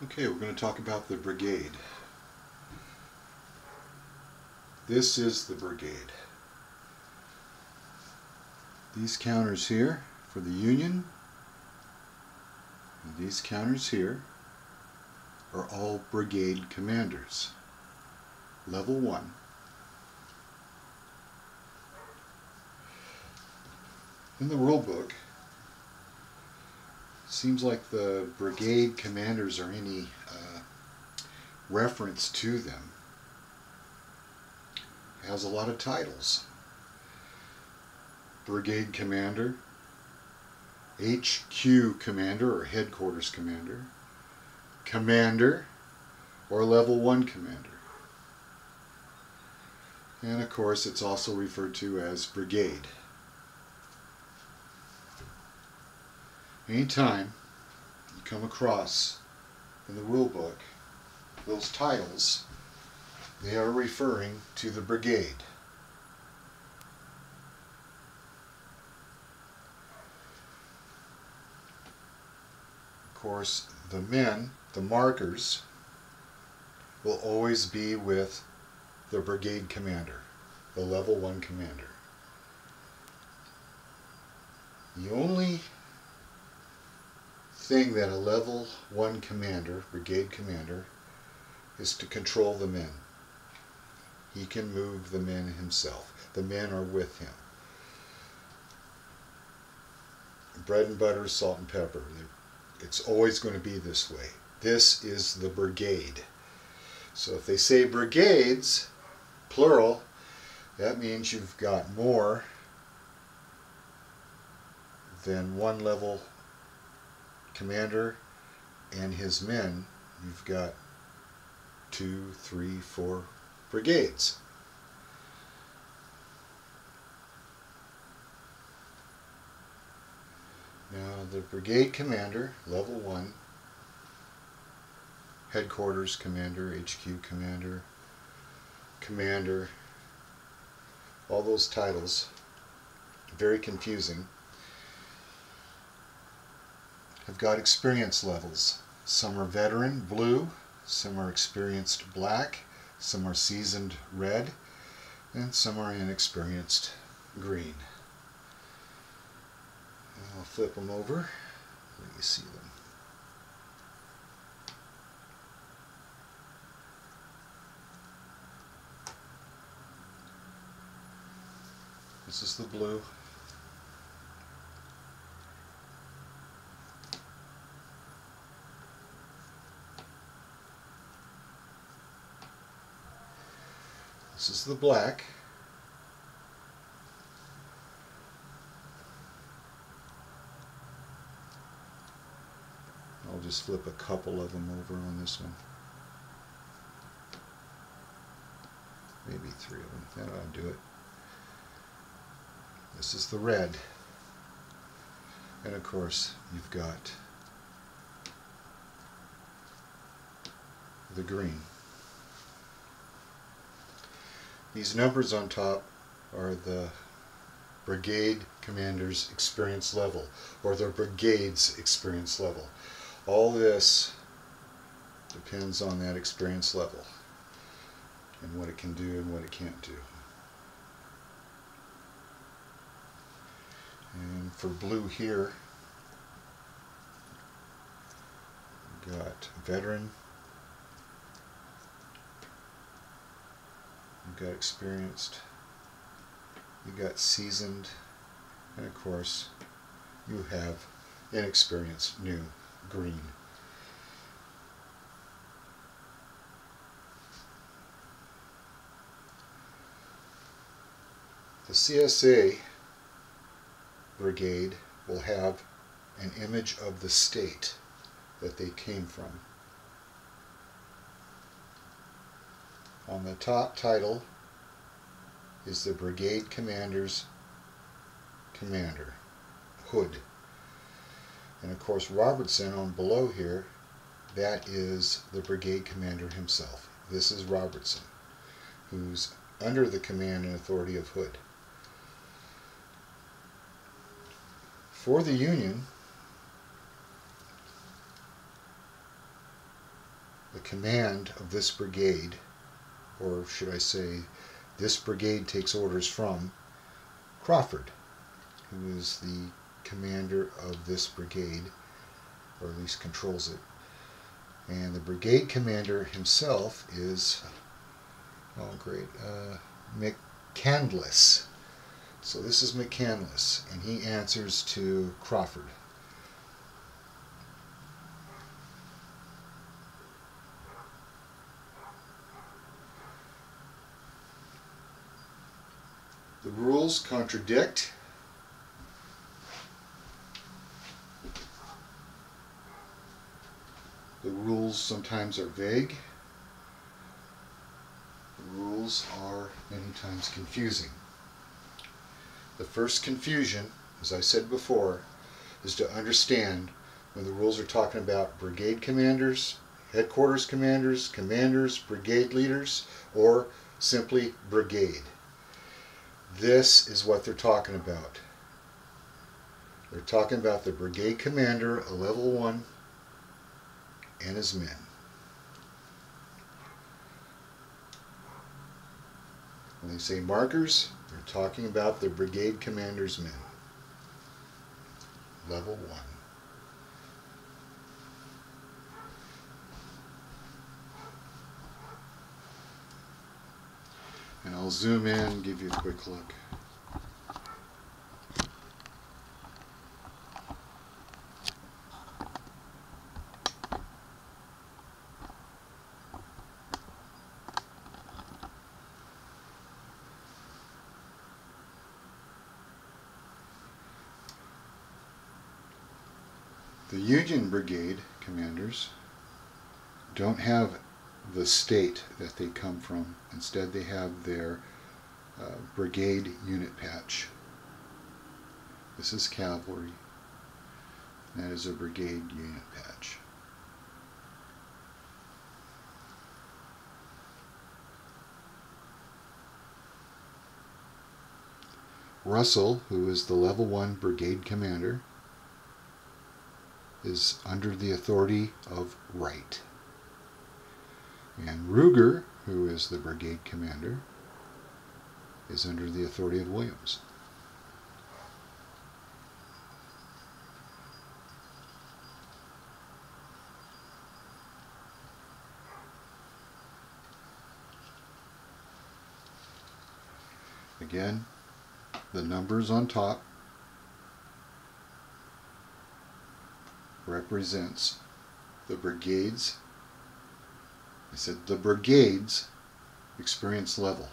Okay, we're going to talk about the brigade. This is the brigade. These counters here for the Union, and these counters here are all brigade commanders. Level 1. In the rule book, seems like the brigade commanders are any reference to them. It has a lot of titles. Brigade Commander, HQ Commander or Headquarters Commander, Commander, or Level 1 Commander. And of course it's also referred to as Brigade. Anytime you come across in the rule book those titles, they are referring to the brigade. Of course, the men, the markers, will always be with the brigade commander, the level 1 commander. The only thing that a level 1 commander, brigade commander, is to control the men. He can move the men himself. The men are with him. Bread and butter, salt and pepper. It's always going to be this way. This is the brigade. So if they say brigades, plural, that means you've got more than one level commander and his men. You've got 2, 3, 4 brigades. Now the brigade commander, level 1, headquarters commander, HQ commander, commander, all those titles, very confusing, have got experience levels. Some are veteran, blue, some are experienced, black, some are seasoned, red, and some are inexperienced, green. I'll flip them over, let you see them. This is the blue. This is the black. I'll just flip a couple of them over on this one. Maybe 3 of them. That ought to do it. This is the red. And of course, you've got the green. These numbers on top are the brigade commander's experience level, or the brigade's experience level. All this depends on that experience level and what it can do and what it can't do. And for blue here, we've got veteran, you've got experienced, you've got seasoned, and of course you have inexperienced, new, green. The CSA brigade will have an image of the state that they came from. On the top title is the brigade commander's commander, Hood. And of course Robertson on below here, that is the brigade commander himself. This is Robertson, who's under the command and authority of Hood. For the Union, the command of this brigade, or should I say, this brigade takes orders from Crawford, who is the commander of this brigade, or at least controls it. And the brigade commander himself is, oh great, McCandless. So this is McCandless, and he answers to Crawford. The rules contradict. The rules sometimes are vague. The rules are many times confusing. The first confusion, as I said before, is to understand when the rules are talking about brigade commanders, headquarters commanders, commanders, brigade leaders, or simply brigade. This is what they're talking about. They're talking about the brigade commander, a level 1, and his men. When they say markers, they're talking about the brigade commander's men. Level 1. And I'll zoom in and give you a quick look. The Union Brigade commanders don't have the state that they come from. Instead, they have their brigade unit patch. This is cavalry. That is a brigade unit patch. Russell, who is the level 1 brigade commander, is under the authority of Wright. And Ruger, who is the brigade commander, is under the authority of Williams. Again, the numbers on top represents the brigades. I said the brigades experience level.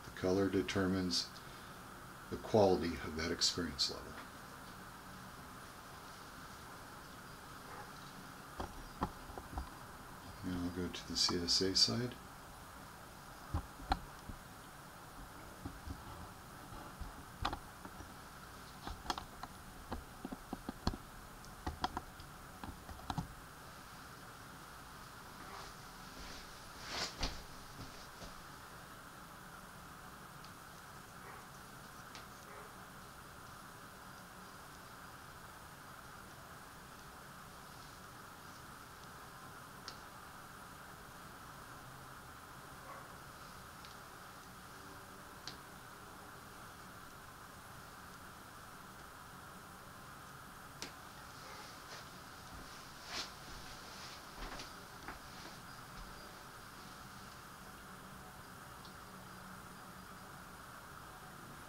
The color determines the quality of that experience level. Now I'll go to the CSA side.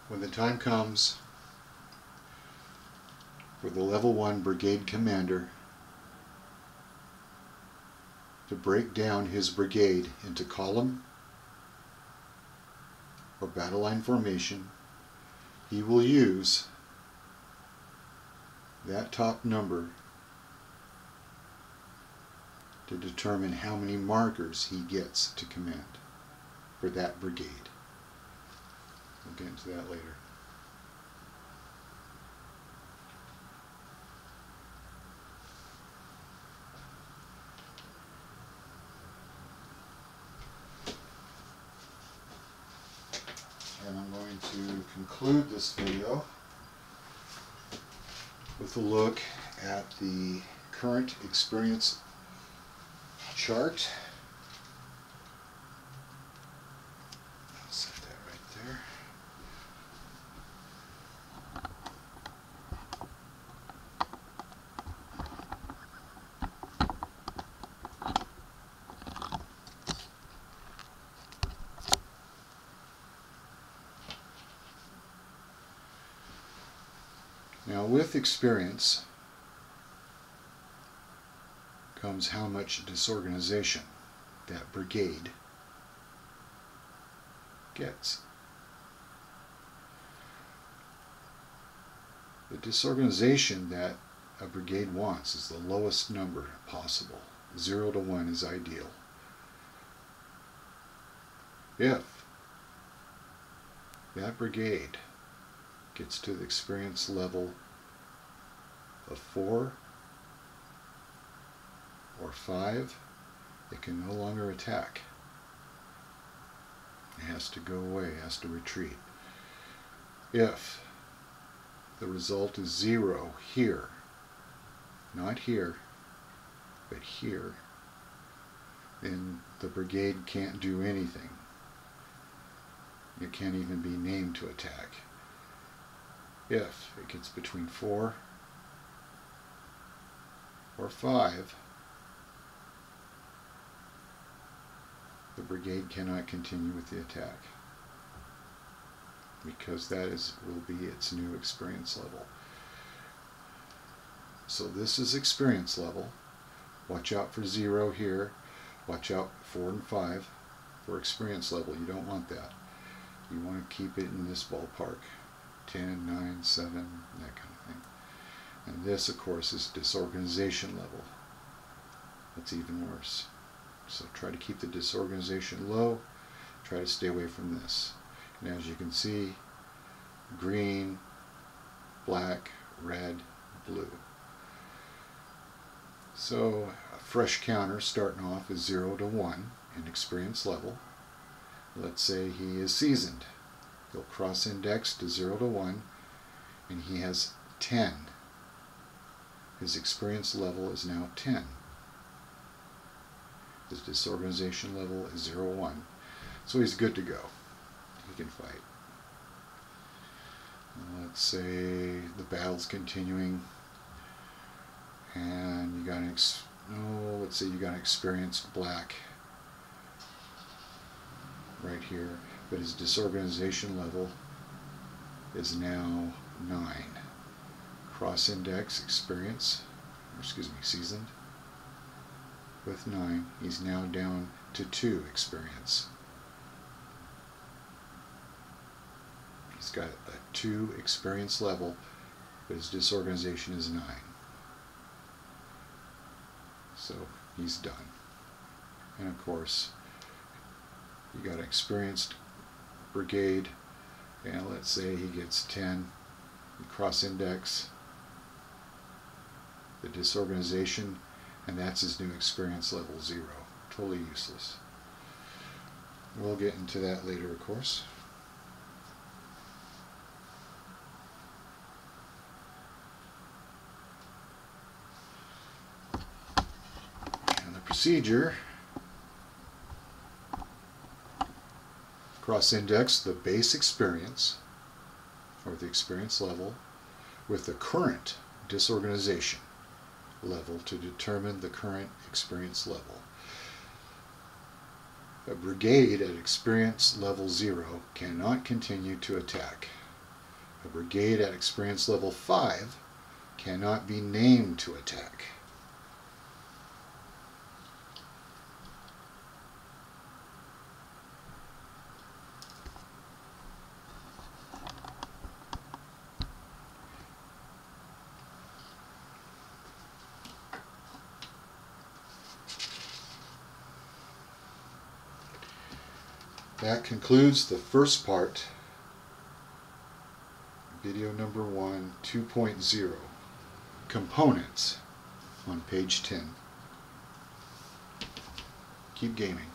When the time comes for the level 1 brigade commander to break down his brigade into column or battle line formation, he will use that top number to determine how many markers he gets to command for that brigade. We'll get into that later. And I'm going to conclude this video with a look at the current experience chart. Set that right there. Now, with experience comes how much disorganization that brigade gets. The disorganization that a brigade wants is the lowest number possible. 0 to 1 is ideal. If that brigade gets to the experience level of 4 or 5, it can no longer attack. It has to go away, it has to retreat. If the result is 0 here, not here, but here, then the brigade can't do anything. It can't even be named to attack. If it gets between 4 or 5, the brigade cannot continue with the attack, because that will be its new experience level. So this is experience level. Watch out for 0 here. Watch out for 4 and 5 for experience level. You don't want that. You want to keep it in this ballpark. 10, 9, 7, that kind of thing. And this, of course, is disorganization level. That's even worse. So try to keep the disorganization low. Try to stay away from this. And as you can see, green, black, red, blue. So a fresh counter starting off is 0 to 1 in experience level. Let's say he is seasoned. He'll cross-index to 0 to 1, and he has 10. His experience level is now 10. His disorganization level is 0, 1. So he's good to go. He can fight. Let's say the battle's continuing, and you got an let's say you got an experienced black right here, but his disorganization level is now 9. Cross-index seasoned with 9. He's now down to 2 experience. He's got a 2 experience level, but his disorganization is 9. So he's done. And of course, you got an experienced brigade, and let's say he gets 10. You cross-index the disorganization, and that's his new experience level 0. Totally useless. We'll get into that later, of course. And the procedure: cross-index the base experience, or the experience level, with the current disorganization level to determine the current experience level. A brigade at experience level 0 cannot continue to attack. A brigade at experience level 5 cannot be named to attack. That concludes the first part, video number 1, 2.0, components, on page 10. Keep gaming.